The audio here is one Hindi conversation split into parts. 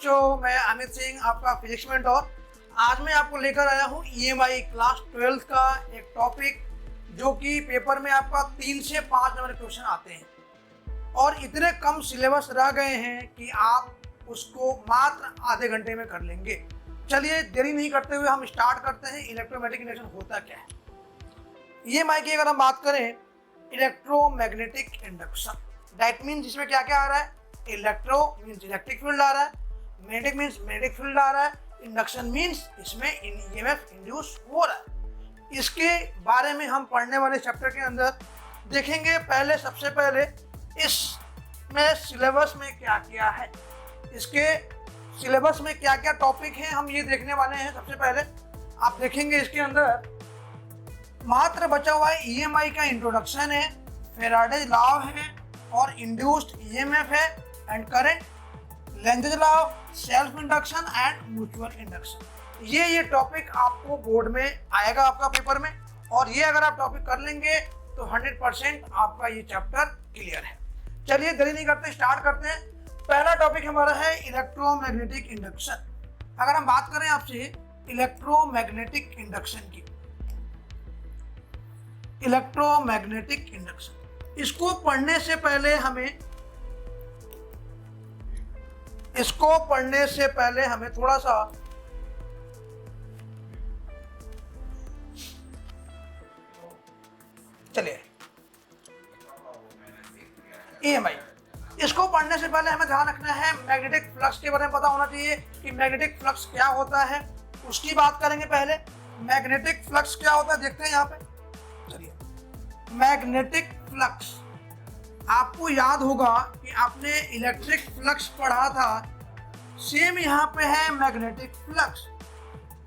बच्चों, मैं अमित सिंह आपका फिजिक्स मेंटर। आज मैं आपको लेकर आया हूँ ईएमआई क्लास 12 का एक टॉपिक जो कि पेपर में आपका 3 से 5 नंबर क्वेश्चन आते हैं और इतने कम सिलेबस रह गए हैं कि आप उसको मात्र आधे घंटे में कर लेंगे। चलिए देरी नहीं करते हुए हम स्टार्ट करते हैं। इलेक्ट्रोमैग्नेटिक इंडक्शन होता क्या है? ईएमआई की अगर हम बात करें, इलेक्ट्रोमैग्नेटिक इंडक्शन दैट मीन्स इसमें क्या क्या आ रहा है? इलेक्ट्रो मीन्स इलेक्ट्रिक फील्ड आ रहा है, मैग्नेटिक मीन्स मैग्नेटिक फील्ड आ रहा है, इंडक्शन मीन्स इसमें ईएमएफ इंड्यूस हो रहा है। इसके बारे में हम पढ़ने वाले चैप्टर के अंदर देखेंगे। सबसे पहले इसमें सिलेबस में क्या क्या है, इसके सिलेबस में क्या क्या टॉपिक हैं, हम ये देखने वाले हैं। सबसे पहले आप देखेंगे इसके अंदर मात्र बचा हुआ है ईएमआई का इंट्रोडक्शन है, फैराडेज लॉ है और इंड्यूस्ड ईएमएफ है and current, lenses law, self induction and mutual induction. ये टॉपिक आपको बोर्ड में आएगा आपका पेपर में, और ये अगर आप टॉपिक कर लेंगे तो 100% आपका ये चैप्टर क्लियर है। चलिए देरी नहीं करते, स्टार्ट करते हैं। पहला टॉपिक हमारा है इलेक्ट्रोमैग्नेटिक इंडक्शन। अगर हम बात करें आपसे इलेक्ट्रोमैग्नेटिक इंडक्शन की, इलेक्ट्रोमैग्नेटिक इंडक्शन, इसको पढ़ने से पहले हमें थोड़ा सा चलिए ईएमआई, इसको पढ़ने से पहले हमें ध्यान रखना है मैग्नेटिक फ्लक्स के बारे में पता होना चाहिए कि मैग्नेटिक फ्लक्स क्या होता है, उसकी बात करेंगे। पहले मैग्नेटिक फ्लक्स क्या होता है देखते हैं यहाँ पे। चलिए, मैग्नेटिक फ्लक्स, आपको याद होगा कि आपने इलेक्ट्रिक फ्लक्स पढ़ा था, सेम यहाँ पे है मैग्नेटिक फ्लक्स।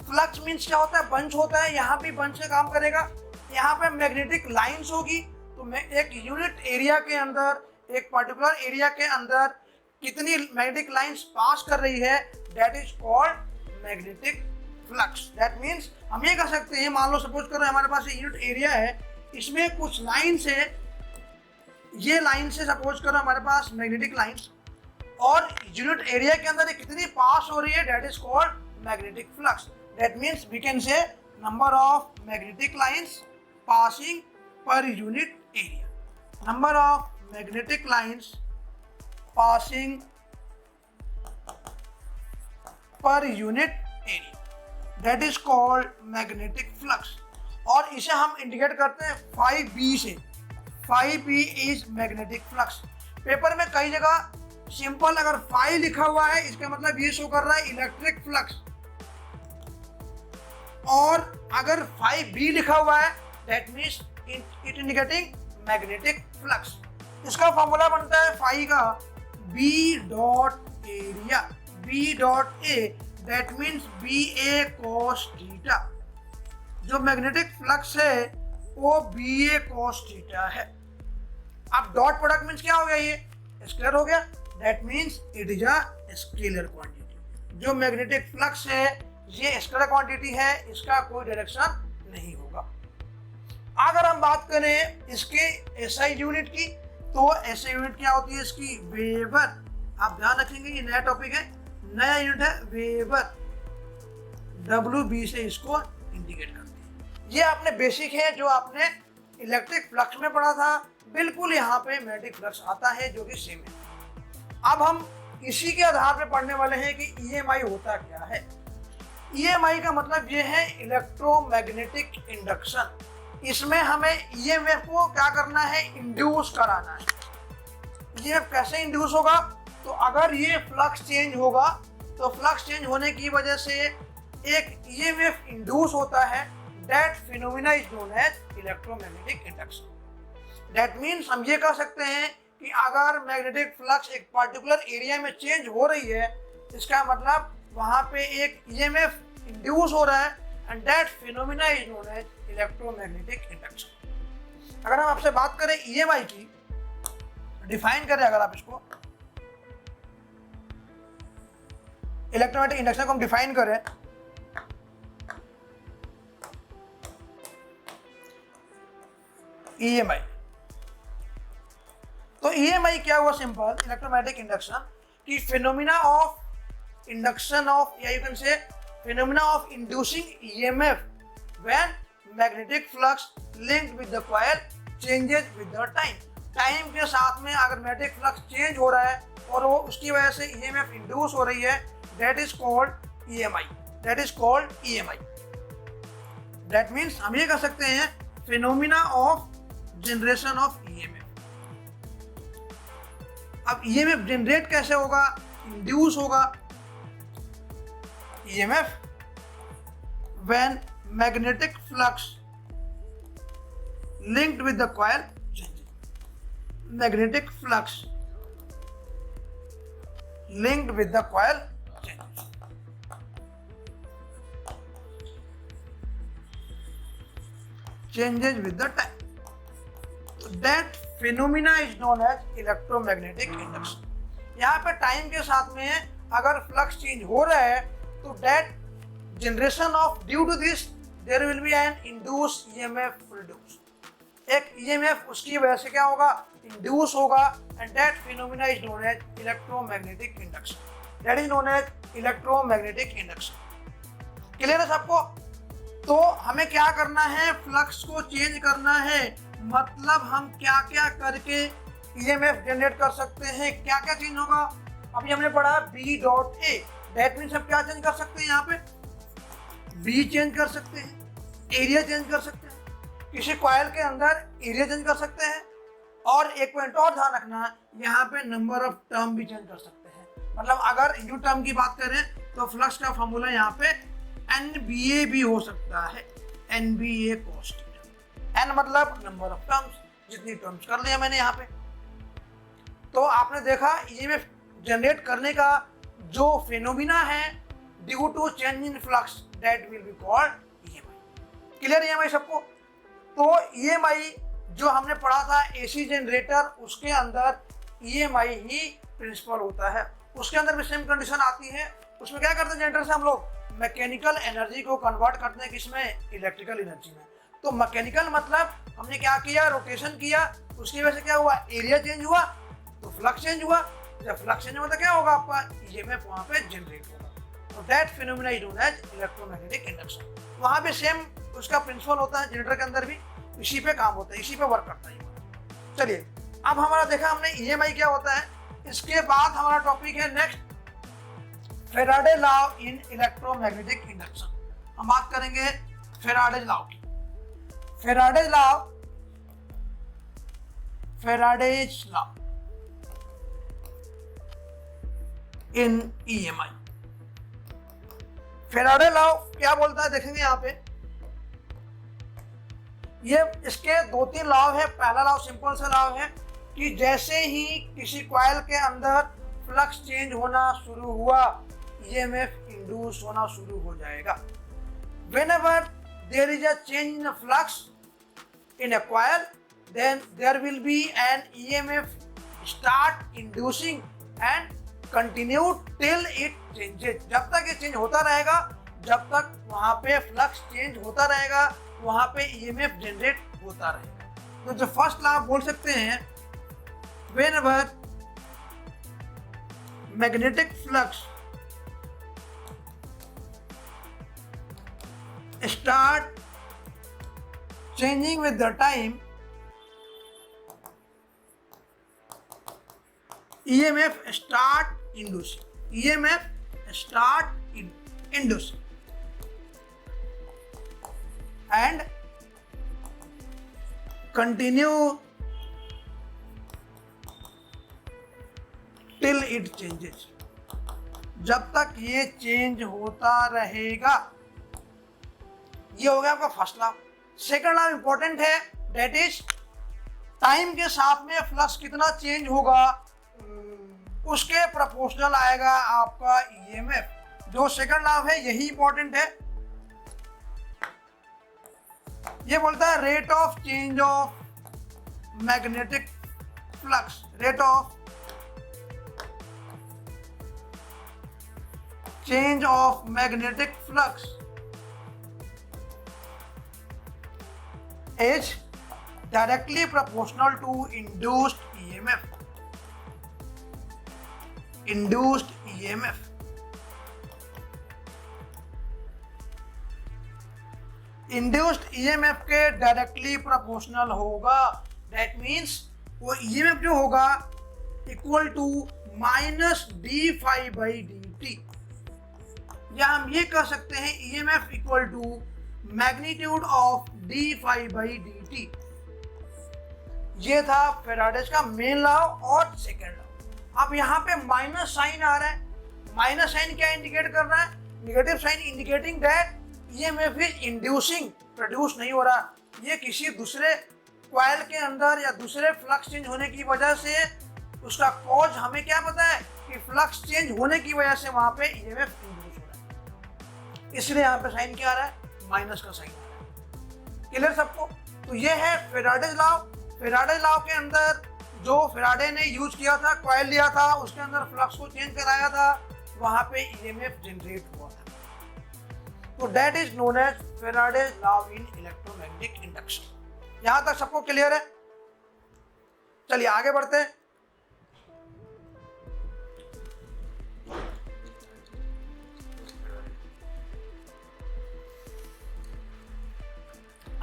फ्लक्स मीन्स क्या होता है? बंच होता है, यहाँ भी बंच से काम करेगा। यहाँ पे मैग्नेटिक लाइंस होगी, तो मैं एक यूनिट एरिया के अंदर, एक पर्टिकुलर एरिया के अंदर कितनी मैग्नेटिक लाइंस पास कर रही है, that is called magnetic flux. That means हम ये कह सकते हैं, मान लो सपोज करो हमारे पास यूनिट एरिया है, इसमें कुछ लाइंस है, ये लाइन से सपोज करो हमारे पास मैग्नेटिक लाइंस, और यूनिट एरिया के अंदर कितनी पास हो रही है, that is called magnetic flux. That means we can say number of magnetic lines passing per unit area, number of magnetic lines passing per unit area, that is called magnetic flux. और इसे हम इंडिकेट करते हैं 5B से। 5B is magnetic flux. Paper में कई जगह सिंपल अगर 5 लिखा हुआ है, इसका मतलब ये शो कर रहा है इलेक्ट्रिक फ्लक्स, और अगर 5B लिखा हुआ है that means it indicating magnetic flux. इसका फॉर्मूला बनता है 5 का B dot area, B dot A, that means BA cos theta. जो मैग्नेटिक फ्लक्स है वो BA cos थीटा है। अब डॉट प्रोडक्ट मीन्स क्या हो गया? ये स्केलर हो गया, that means it is a scalar quantity. जो मैग्नेटिक फ्लक्स है ये स्केलर क्वांटिटी है, इसका कोई डायरेक्शन नहीं होगा। अगर हम बात करें इसके एसआई यूनिट की, तो एसआई यूनिट क्या होती है इसकी? वेबर। आप ध्यान रखेंगे ये नया टॉपिक है, नया यूनिट है वेबर। WB से इसको इंडिकेट करते हैं। ये आपने बेसिक है जो आपने इलेक्ट्रिक फ्लक्स में पढ़ा था, बिल्कुल यहाँ पे मैग्नेटिक फ्लक्स आता है जो कि सेम है। अब हम इसी के आधार पे पढ़ने वाले हैं कि ईएमआई होता क्या है। ईएमआई का मतलब ये है इलेक्ट्रोमैग्नेटिक इंडक्शन। इसमें हमें ईएमएफ को क्या करना है? इंड्यूस कराना है। ईएमएफ कैसे इंड्यूस होगा? तो अगर ये फ्लक्स चेंज होगा तो फ्लक्स चेंज होने की वजह से एक ईएमएफ इंड्यूस होता है, that phenomena is known as electromagnetic induction. That means हम ये कह सकते हैं कि अगर मैग्नेटिक फ्लक्स एक पर्टिकुलर एरिया में चेंज हो रही है, इसका मतलब वहाँ पे एक ईएमएफ इंड्यूस हो रहा है, and that phenomena is known as electromagnetic induction. अगर हम आपसे बात करें ईएमआई की, डिफाइन करें अगर आप इसको, इलेक्ट्रोमैग्नेटिक इंडक्शन को हम डिफाइन करें, ईएमआई, तो ईएमआई क्या हुआ? सिंपल इलेक्ट्रोमैग्नेटिक इंडक्शन की phenomena of induction of, yeah, you can say phenomena of inducing EMF when magnetic flux linked with the coil changes with the time. Time के साथ में अगर मैग्नेटिक फ्लक्स चेंज हो रहा है और वो उसकी वजह से EMF इंड्यूस हो रही है, that is called EMI. That is called EMI. That means हम ये कह सकते हैं phenomena of generation of EMF. अब EMF जनरेट कैसे होगा? इंड्यूस होगा. EMF when magnetic flux linked with the coil changes. Magnetic flux linked with the coil changes. Changes with the time. That phenomena is known as electromagnetic induction. यहाँ पे टाइम के साथ में अगर फ्लक्स चेंज हो रहा है तो that generation of, due to this there will be an induced EMF produced. एक EMF उसकी वजह से क्या होगा? इंड्यूस होगा. and that phenomena is known as electromagnetic induction. that is known as electromagnetic induction. Clear है सबको? तो हमें क्या करना है? फ्लक्स को चेंज करना है. मतलब हम क्या क्या करके EMF जनरेट कर सकते हैं? क्या क्या चेंज होगा? अभी हमने पढ़ा B dot A. That means हम क्या चेंज कर सकते हैं? यहाँ पे B चेंज कर सकते हैं, एरिया चेंज कर सकते हैं, किसी कॉइल के अंदर एरिया चेंज कर सकते हैं. और एक पॉइंट और ध्यान रखना, यहाँ पे नंबर ऑफ टर्म भी चेंज कर सकते हैं. मतलब अगर यू टर्म की बात करें तो फ्लक्स का फॉर्मूला यहाँ पे NBA भी हो सकता है. NBA cost. N मतलब नंबर ऑफ टर्म्स, जितनी टर्म्स कर लिया मैंने यहाँ पे. तो आपने देखा EMF जनरेट करने का जो फिनोमिना है due to change in flux, that will be called EMI. Clear EMI सबको? तो EMI जो हमने पढ़ा था AC जनरेटर, उसके अंदर EMI ही प्रिंसिपल होता है. उसके अंदर भी सेम कंडीशन आती है. उसमें क्या करते हैं जनरेटर से हम लोग? मैकेनिकल एनर्जी को कन्वर्ट करते हैं किसमें? इलेक्ट्रिकल एनर्जी में. तो मैकेनिकल मतलब हमने क्या किया? रोटेशन किया. उसकी वजह से क्या हुआ? एरिया चेंज हुआ तो फ्लक्स चेंज हुआ. जब फ्लक्स चेंज हुआ तो क्या होगा? आपका EMF वहाँ पे जनरेट होगा. तो that phenomena is known as electromagnetic induction. वहाँ पे सेम उसका प्रिंसिपल होता है. जनरेटर के अंदर भी इसी पे काम होता है, इसी पे वर्क करता है. चलिए, अब हमारा देखा हमने EMI क्या होता है. इसके बाद हमारा टॉपिक है next Faraday law in electromagnetic induction. हम बात करेंगे फेराडे लॉ की. Faraday law in EMI. Faraday law क्या बोलता है देखेंगे यहाँ पे. ये इसके 2-3 लॉ है. पहला लॉ सिंपल सा लॉ है कि जैसे ही किसी कॉइल के अंदर फ्लक्स चेंज होना शुरू हुआ, EMF इंड्यूस होना शुरू हो जाएगा. Whenever there is a change in the flux in a coil, then there will be an EMF start inducing and continue till it changes. जब तक ये चेंज होता रहेगा, जब तक वहाँ पे फ्लक्स चेंज होता रहेगा, वहाँ पे EMF जनरेट होता रहेगा. तो जो फर्स्ट लॉ बोल सकते हैं, whenever magnetic flux start changing with the time, EMF start inducing. EMF start inducing and continue till it changes. जब तक ये चेंज होता रहेगा. ये हो गया आपका first law. Second law important है, दैट इज टाइम के साथ में फ्लक्स कितना चेंज होगा उसके प्रोपोर्शनल आएगा आपका EMF. जो सेकंड लॉ है यही इंपॉर्टेंट है. ये बोलता है rate of change of magnetic flux. Rate of change of magnetic flux is directly proportional to induced EMF. Induced EMF. Induced EMF के डायरेक्टली प्रोपोर्शनल होगा। दैट मीन्स वो ईएमएफ जो होगा equal to minus d phi by d t, या हम ये कह सकते हैं EMF equal to magnitude of d phi by d t. ये था फैराडेज का मेन लॉ और सेकेंड लॉ। अब यहाँ पे माइनस साइन आ रहा है, माइनस साइन क्या इंडिकेट कर रहा है? Negative sign indicating that EMF is inducing, produce नहीं हो रहा, ये किसी दूसरे कॉइल के अंदर या दूसरे फ्लक्स चेंज होने की वजह से, उसका कॉज हमें क्या पता है कि फ्लक्स चेंज होने की वजह से वहां पे ईएमएफ इंड्यूस हो रहा है, इसलिए यहाँ पे साइन क्या आ रहा है? माइनस का साइन आ रहा है। क्लियर सबको? तो ये है फैराडेज लॉ। फैराडेज लॉ के अंदर जो फैराडे ने यूज किया था, कॉइल लिया था, उसके अंदर फ्लक्स को चेंज कराया था, वहां पे ईएमएफ जनरेट हुआ था। तो that is known as Faraday's law in electromagnetic induction. यहां तक सबको क्लियर है? चलिए आगे बढ़ते हैं।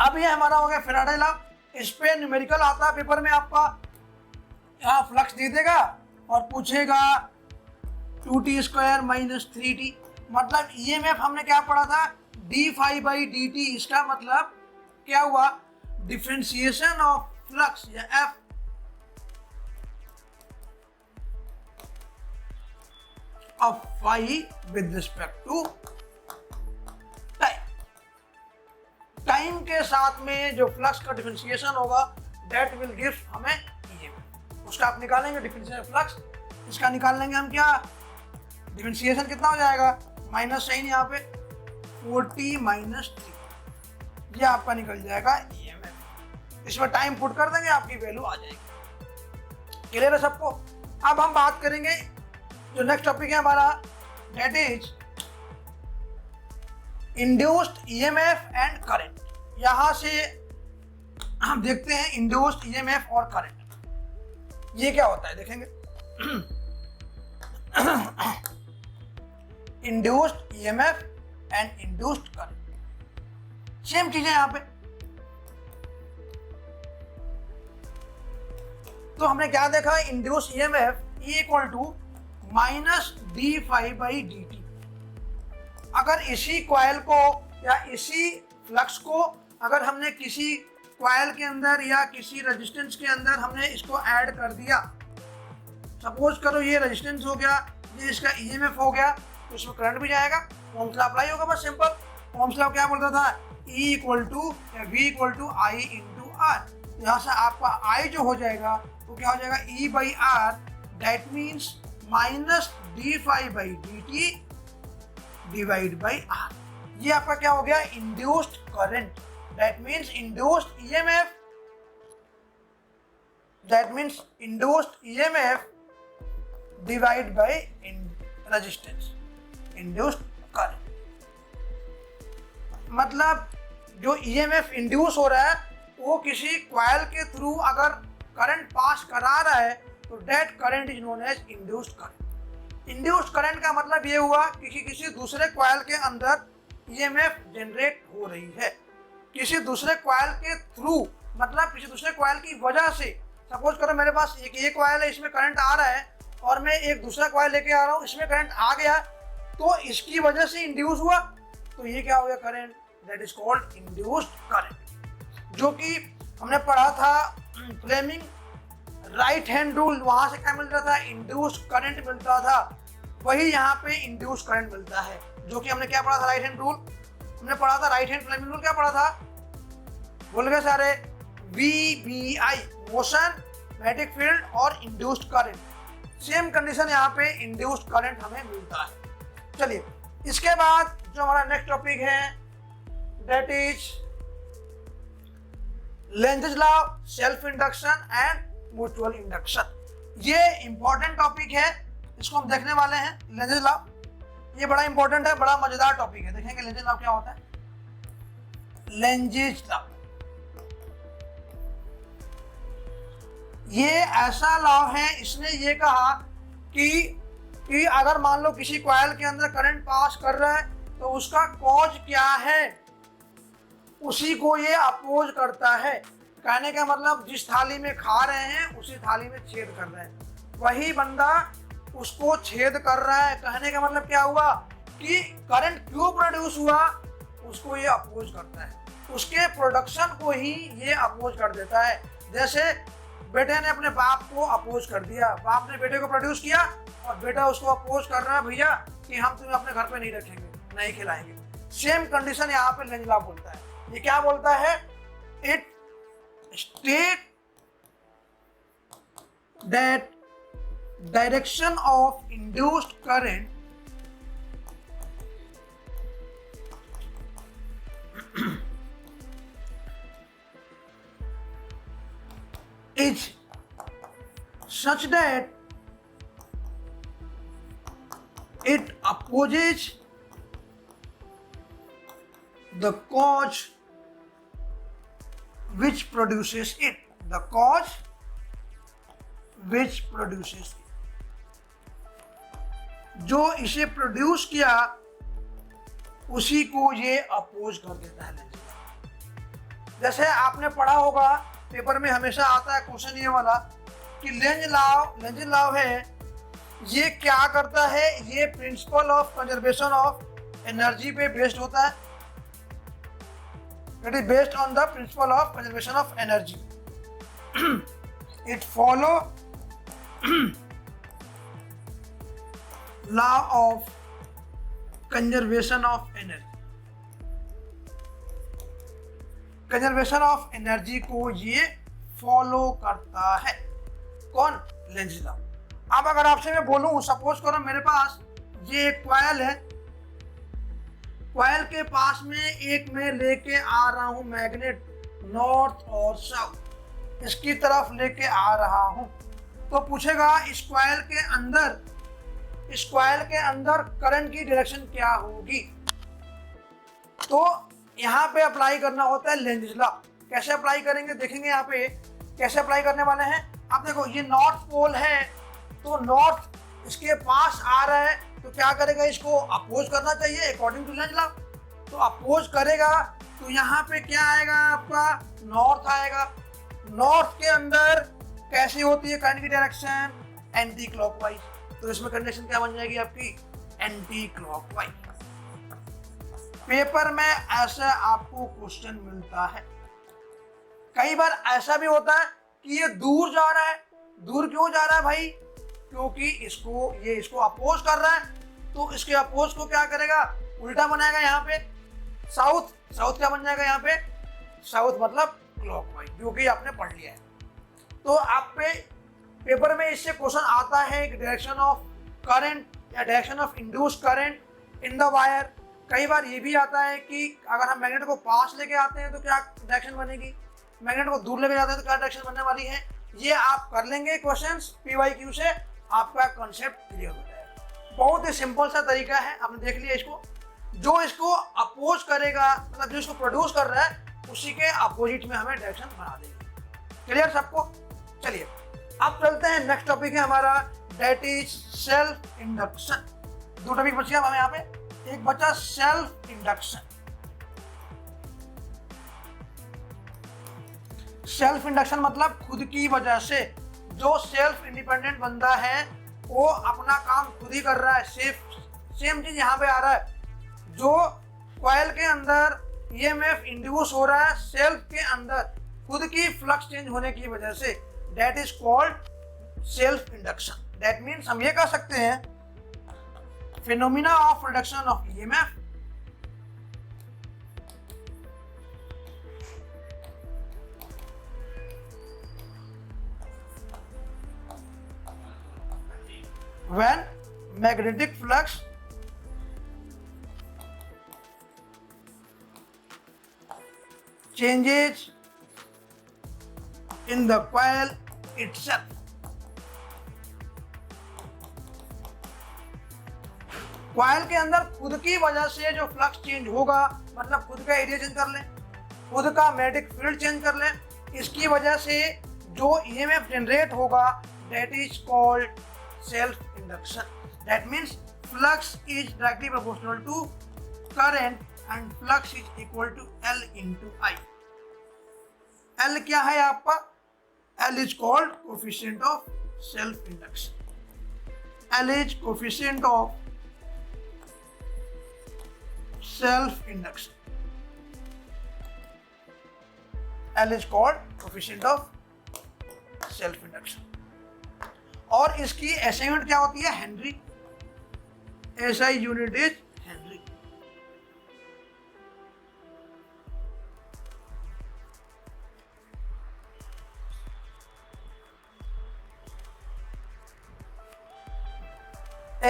अब ये हमारा हो गया फैराडे लॉ। इस पे न्यूमेरिकल आता है पेपर में आपका, यहाँ फ्लक्स दे देगा और पूछेगा 2t² माइनस 3t, मतलब ईएमएफ हमने क्या पढ़ा था? D phi by d t. इसका मतलब क्या हुआ? डिफरेंशिएशन ऑफ फ्लक्स या F of phi with respect to time के साथ में जो फ्लक्स का डिफरेंशिएशन होगा दैट विल गिव हमें ईएमएफ। उसका आप निकालेंगे डिफरेंशिएशन फ्लक्स, इसका निकाल लेंगे हम क्या? डिफरेंशिएशन कितना हो जाएगा? माइनस साइन यहाँ पे 40 माइनस 3, ये आपका निकल जाएगा ईएमएफ। इसमें टाइम पुट कर देंगे, आपकी वैल्यू आ जाएगी। क्लियर है सबको? अब हम बात करेंगे जो नेक्स्ट टॉपिक है हमारा, that is induced EMF and current. यहां से हम देखते हैं इंड्यूस्ड ईएमएफ और करंट ये क्या होता है, देखेंगे। Induced EMF and induced current same चीज है यहां पे। तो हमने क्या देखा? Induced EMF equal to minus d phi by d t. अगर इसी कॉइल को या इसी फ्लक्स को अगर हमने किसी कॉइल के अंदर या किसी रेजिस्टेंस के अंदर हमने इसको ऐड कर दिया, सपोज करो ये रेजिस्टेंस हो गया, ये इसका ईएमएफ हो गया, तो इसमें करंट भी जाएगा, ओम्स लॉ अप्लाई होगा। बस सिंपल। ओम्स लॉ क्या बोलता था? E इक्वल टू या V equal to I into R. यहाँ से आपका I जो हो जाएगा वो क्या हो जाएगा? E by R, that means minus d phi by d t divide by R. ये आपका क्या हो गया? Induced current. That means induced EMF, that means induced EMF divide by resistance, induced current. मतलब जो ईएमएफ इंड्यूस हो रहा है वो किसी कॉइल के थ्रू अगर करंट पास करा रहा है तो that current is known as induced current. Induced current का मतलब ये हुआ कि किसी दूसरे कॉइल के अंदर ईएमएफ जनरेट हो रही है, किसी दूसरे कॉइल के थ्रू, मतलब किसी दूसरे कॉइल की वजह से। सपोज करो मेरे पास एक ये कॉइल है, इसमें करंट आ रहा है और मैं एक दूसरा कॉइल लेके आ रहा हूँ, इसमें करंट आ गया तो इसकी वजह से इंड्यूस हुआ, तो ये क्या हो गया? Current. That is called induced current, जो कि हमने पढ़ा था फ्लेमिंग राइट हैंड रूल। वहां से क्या मिल रहा था? इंड्यूस्ड करंट मिलता था। वही यहाँ पे इंड्यूस्ड करंट मिलता है, जो कि हमने क्या पढ़ा था? राइट हैंड रूल हमने पढ़ा था। राइट हैंड फ्लेमिंग रूल क्या पढ़ा था? भूल गए सारे? VBI, मोशन, मैग्नेटिक फील्ड और इंड्यूस्ड करंट। सेम कंडीशन यहाँ पे इंड्यूस्ड करंट हमें मिलता है। चलिए इसके बाद जो हमारा नेक्स्ट टॉपिक है that is Lenz's law, self induction and mutual induction. ये इंपॉर्टेंट टॉपिक है, इसको हम देखने वाले हैं। लेंजेस लॉ ये बड़ा इंपॉर्टेंट है, बड़ा मजेदार टॉपिक है। देखेंगे लेंजेस लॉ क्या होता है। लेंजेस लॉ ये ऐसा लॉ है, इसने ये कहा कि अगर मान लो किसी कॉइल के अंदर करंट पास कर रहा है तो उसका कॉज क्या है, उसी को ये अपोज करता है। कहने का मतलब जिस थाली में खा रहे हैं उसी थाली में छेद कर रहे हैं, वही बंदा उसको छेद कर रहा है। कहने का मतलब क्या हुआ कि करंट क्यों प्रोड्यूस हुआ, उसको ये अपोज करता है, उसके प्रोडक्शन को ही ये अपोज कर देता है। जैसे बेटे ने अपने बाप को अपोज कर दिया, बाप ने बेटे को प्रोड्यूस किया और बेटा उसको अपोज कर रहा है, भैया कि हम तुम्हें अपने घर पे नहीं रखेंगे, नहीं खिलाएंगे। सेम कंडीशन यहाँ पे लेंज लॉ बोलता है। ये क्या बोलता है, it state that direction of induced current is such that it opposes the cause which produces it. The cause which produces it. जो इसे प्रोड्यूस किया उसी को ये अपोज कर देता है। जैसे आपने पढ़ा होगा, पेपर में हमेशा आता है क्वेश्चन ये वाला कि लेंज लॉ है, ये क्या करता है, ये principle of conservation of energy पे बेस्ड होता है। It is based on the principle of conservation of energy. It follow law of conservation of energy. Conservation of energy को ये फॉलो करता है। कौन, लेंज लॉ। अब अगर आपसे मैं बोलूं, सपोज करो मेरे पास ये एक कॉइल है, कॉइल के पास में एक मैं लेके आ रहा हूं मैग्नेट, नॉर्थ और साउथ इसकी तरफ लेके आ रहा हूं, तो पूछेगा इस कॉइल के अंदर करंट की डायरेक्शन क्या होगी। तो यहाँ पे अप्लाई करना होता है लेंज लॉ। कैसे अप्लाई करेंगे देखेंगे, यहाँ पे कैसे अप्लाई करने वाले हैं। आप देखो, ये नॉर्थ पोल है, तो नॉर्थ इसके पास आ रहा है, तो क्या करेगा, इसको अपोज करना चाहिए अकॉर्डिंग टू लेंज लॉ। तो अपोज करेगा तो यहाँ पे क्या आएगा, आपका नॉर्थ आएगा। नॉर्थ के अंदर कैसी होती है करंट की डायरेक्शन, एंटी क्लॉकवाइज। तो इसमें कंडीशन क्या बन जाएगी आपकी, एंटी क्लॉकवाइज। पेपर में ऐसा आपको क्वेश्चन मिलता है। कई बार ऐसा भी होता है कि ये दूर जा रहा है। दूर क्यों जा रहा है भाई, क्योंकि इसको अपोज कर रहा है, तो इसके अपोज को क्या करेगा, उल्टा बनाएगा। यहाँ पे साउथ क्या बन जाएगा, यहाँ पे साउथ मतलब क्लॉकवाइज, जो कि आपने पढ़ लिया है। तो आप पे पेपर में इससे क्वेश्चन आता है कि डायरेक्शन ऑफ करंट या direction of induced current in the wire. कई बार ये भी आता है कि अगर हम मैग्नेट को पास लेके आते हैं तो क्या डायरेक्शन बनेगी, मैग्नेट को दूर लेके जाते हैं तो क्या डायरेक्शन बनने वाली है। ये आप कर लेंगे क्वेश्चंस PYQ से, आपका कॉन्सेप्ट क्लियर हो जाएगा। बहुत ही सिंपल सा तरीका है, आपने देख लिया। इसको जो इसको अपोज करेगा, मतलब जो इसको प्रोड्यूस कर रहा है, उसी के अपोजिट में हमें डायरेक्शन बना देंगे। क्लियर सबको। चलिए अब चलते हैं, नेक्स्ट टॉपिक है हमारा, दैट इज सेल्फ इंडक्शन। दो टॉपिक बच गया हमें यहाँ पे, एक बचा सेल्फ इंडक्शन। सेल्फ इंडक्शन मतलब खुद की वजह से, जो सेल्फ इंडिपेंडेंट बंदा है वो अपना काम खुद ही कर रहा है। सेम चीज यहाँ पे आ रहा है, जो कॉइल के अंदर EMF इंड्यूस हो रहा है सेल्फ के अंदर खुद की फ्लक्स चेंज होने की वजह से, that is called self induction. That means हम ये कह सकते हैं phenomena of reduction of EMF when magnetic flux changes in the coil itself। Coil के अंदर खुद की वजह से जो फ्लक्स चेंज होगा, मतलब खुद का एरिया चेंज कर ले, खुद का मैग्नेटिक फील्ड चेंज कर ले, इसकी वजह से जो EMF जनरेट होगा, that is called self induction. That means flux is directly proportional to current and flux is equal to L into I. L क्या है आपका? L is called coefficient of self induction. L is coefficient of self induction. L is called coefficient of self induction। और इसकी SI यूनिट क्या होती है? Henry. SI unit is Henry.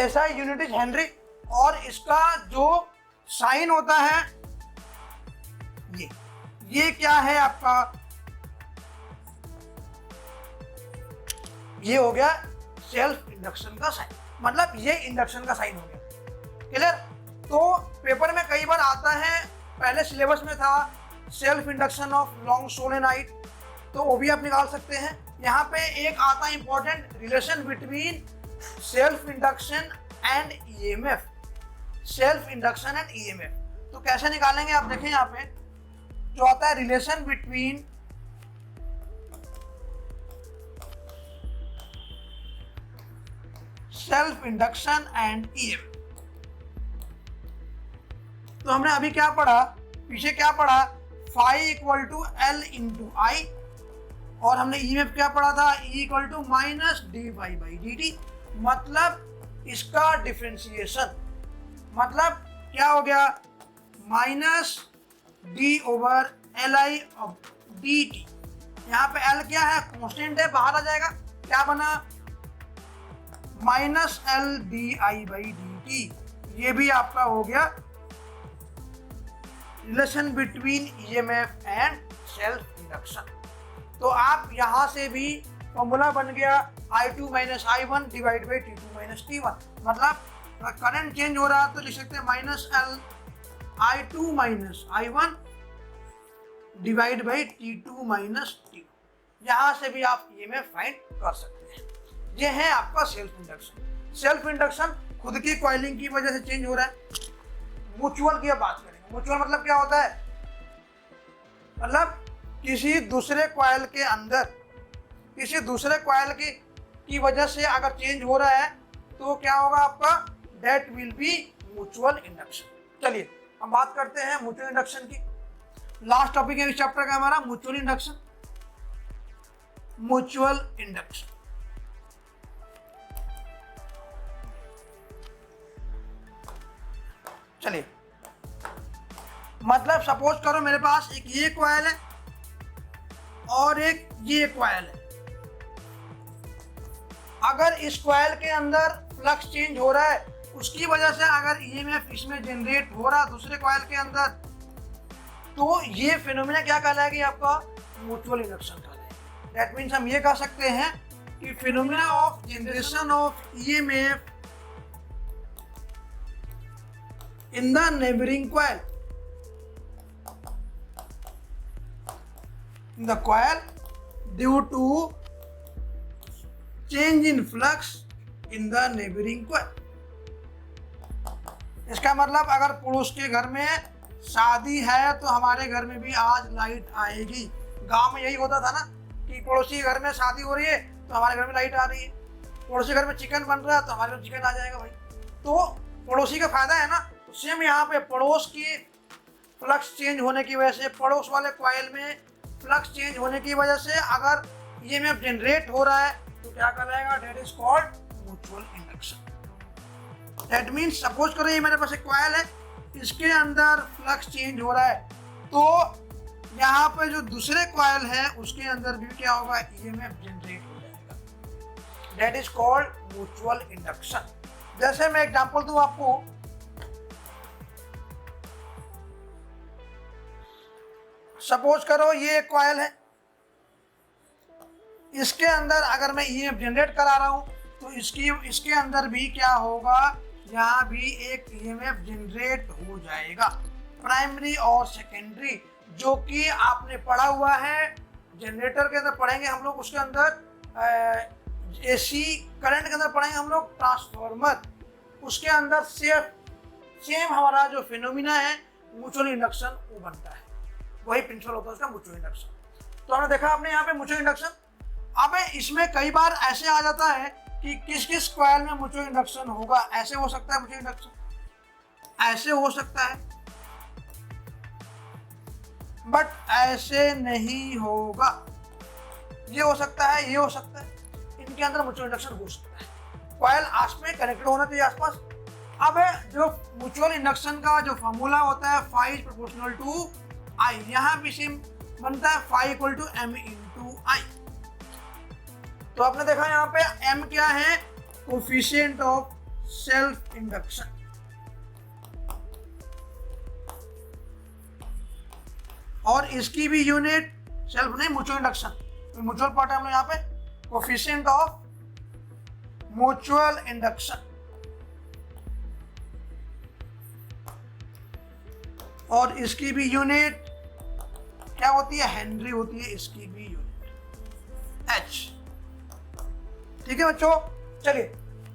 SI unit is Henry. और इसका जो साइन होता है ये क्या है आपका? ये हो गया सेल्फ इंडक्शन का साइन, मतलब ये इंडक्शन का साइन हो गया। क्लियर? तो पेपर में कई बार आता है, पहले सिलेबस में था self induction of long solenoid, तो वो भी आप निकाल सकते हैं। यहाँ पे एक आता है important, relation between self induction and EMF. Self induction and EMF तो कैसे निकालेंगे आप देखें, यहाँ पे जो आता है relation between self induction and EMF. तो हमने अभी क्या पढ़ा, पीछे क्या पढ़ा? Phi equal to L into I, और हमने ईएमएफ क्या पढ़ा था? E equal to minus d y by d t. मतलब इसका डिफरेंशिएशन, मतलब क्या हो गया? Minus d over L I of d t. यहाँ पे L क्या है? कांस्टेंट है, बाहर आ जाएगा। क्या बना? Minus L D I by d t. ये भी आपका हो गया relation between EMF and self induction. तो आप यहाँ से भी फॉर्मूला बन गया I2 minus I1 divide by T2 minus T1। मतलब करंट चेंज हो रहा है तो लिख सकते हैं minus L I2 minus I1 divide by T2 minus T1। यहाँ से भी आप ईएमएफ फाइंड कर सकते हैं। ये है आपका सेल्फ इंडक्शन। सेल्फ इंडक्शन खुद की कॉइलिंग की वजह से चेंज हो रहा है। म्यूचुअल की अब बात करेंगे। म्यूचुअल मतलब क्या होता है? मतलब किसी दूसरे कॉइल के अंदर, किसी दूसरे कॉइल की वजह से अगर चेंज हो रहा है तो क्या होगा आपका? That will be mutual induction. चलिए हम बात करते हैं म्यूचुअल इंडक्शन की। लास्ट टॉपिक है इस चैप्टर का हमारा म्यूचुअल इंडक्शन। म्यूचुअल इंडक्शन चलिए, मतलब सपोज करो मेरे पास एक ये कॉइल है और एक ये कॉइल है। अगर इस कॉइल के अंदर फ्लक्स चेंज हो रहा है, उसकी वजह से अगर ईएमएफ इसमें जनरेट हो रहा है दूसरे कॉइल के अंदर, तो ये फिनोमेना क्या कहलाएगी? आपका म्यूचुअल इंडक्शन कहलाएगी। दैट मीन्स हम ये कह सकते हैं कि phenomena of generation of EMF in the neighboring coil, in the coil due to change in flux in the neighboring coil। इसका मतलब अगर पड़ोस के घर में शादी है तो हमारे घर में भी आज लाइट आएगी। गांव में यही होता था ना कि पड़ोसी के घर में शादी हो रही है तो हमारे घर में लाइट आ रही है, पड़ोसी घर में चिकन बन रहा है तो हमारे घर में चिकन आ जाएगा भाई। तो पड़ोसी का फायदा है ना। सेम यहाँ पे पड़ोस की फ्लक्स चेंज होने की वजह से, पड़ोस वाले कॉइल में फ्लक्स चेंज होने की वजह से अगर ईएमएफ जनरेट हो रहा है तो क्या कहलाएगा? That is called mutual induction. That means suppose करो ये मेरे पास एक कॉइल है, इसके अंदर फ्लक्स चेंज हो रहा है तो यहाँ पे जो दूसरे कॉइल है उसके अंदर भी क्या होगा? ईएमएफ जनरेट हो जाएगा। That is called mutual induction. जैसे मैं एग्जांपल दूं आपको, सपोज करो ये एक कॉइल है, इसके अंदर अगर मैं ईएमएफ जनरेट करा रहा हूं तो इसके अंदर भी क्या होगा? यहाँ भी एक ईएमएफ जनरेट हो जाएगा, प्राइमरी और सेकेंडरी, जो कि आपने पढ़ा हुआ है। जनरेटर के अंदर पढ़ेंगे हम लोग, उसके अंदर एसी करंट के अंदर पढ़ेंगे हम लोग ट्रांसफार्मर। उसके अंदर सेम हमारा जो फिनोमिना है म्यूचुअल इंडक्शन वो बनता है, वही प्रिंसिपल होता है उसका म्यूचुअल इंडक्शन। तो हमने देखा आपने यहाँ पे म्यूचुअल इंडक्शन। अब इसमें कई बार ऐसे आ जाता है कि किस किस कॉइल में म्यूचुअल इंडक्शन होगा। ऐसे हो सकता है म्यूचुअल इंडक्शन, ऐसे हो सकता है, बट ऐसे नहीं होगा। ये हो सकता है, ये हो सकता है, इनके अंदर म्यूचुअल इंडक्शन हो सकता है। कॉइल आपस में कनेक्टेड होना चाहिए आसपास। अब जो म्यूचुअल इंडक्शन का जो फॉर्मूला होता है phi is proportional to I, यहाँ भी सेम बनता है phi equal to m into I। तो आपने देखा यहाँ पे m क्या है, कोफिशिएंट ऑफ सेल्फ इंडक्शन। और इसकी भी यूनिट सेल्फ नहीं, म्यूचुअल इंडक्शन, म्यूचुअल पार्ट है हम लोग यहाँ पे, कोफिशिएंट ऑफ म्यूचुअल इंडक्शन। और इसकी भी यूनिट क्या होती है, हेनरी होती है, इसकी भी यूनिट H। ठीक है बच्चों, चलिए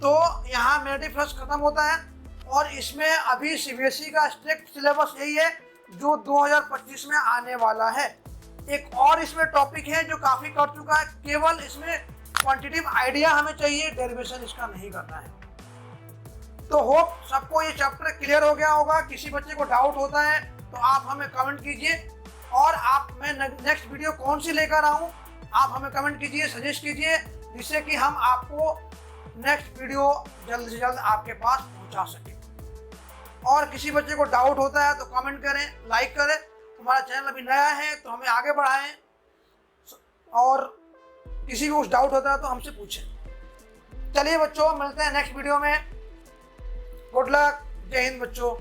तो यहाँ मैग्नेटिक फ्लक्स खत्म होता है। और इसमें अभी सीबीएसई का स्ट्रिक्ट सिलेबस यही है जो 2025 में आने वाला है। एक और इसमें टॉपिक है जो काफी कर चुका है, केवल इसमें क्वांटिटेटिव आइडिया हमें चाहिए, डेरिवेशन इसका नहीं करना है। तो होप सबको ये चैप्टर क्लियर हो गया होगा। किसी बच्चे को डाउट होता है तो आप हमें कमेंट कीजिए, और आप मैं नेक्स्ट वीडियो कौन सी लेकर आऊं आप हमें कमेंट कीजिए, सजेस्ट कीजिए, जिससे कि हम आपको नेक्स्ट वीडियो जल्द से जल्द आपके पास पहुंचा सकें। और किसी बच्चे को डाउट होता है तो कमेंट करें, लाइक करें। हमारा चैनल अभी नया है तो हमें आगे बढ़ाएं, और किसी को कुछ डाउट होता है तो हमसे पूछें। चलिए बच्चों, मिलते हैं नेक्स्ट वीडियो में। गुड लक, जय हिंद बच्चों।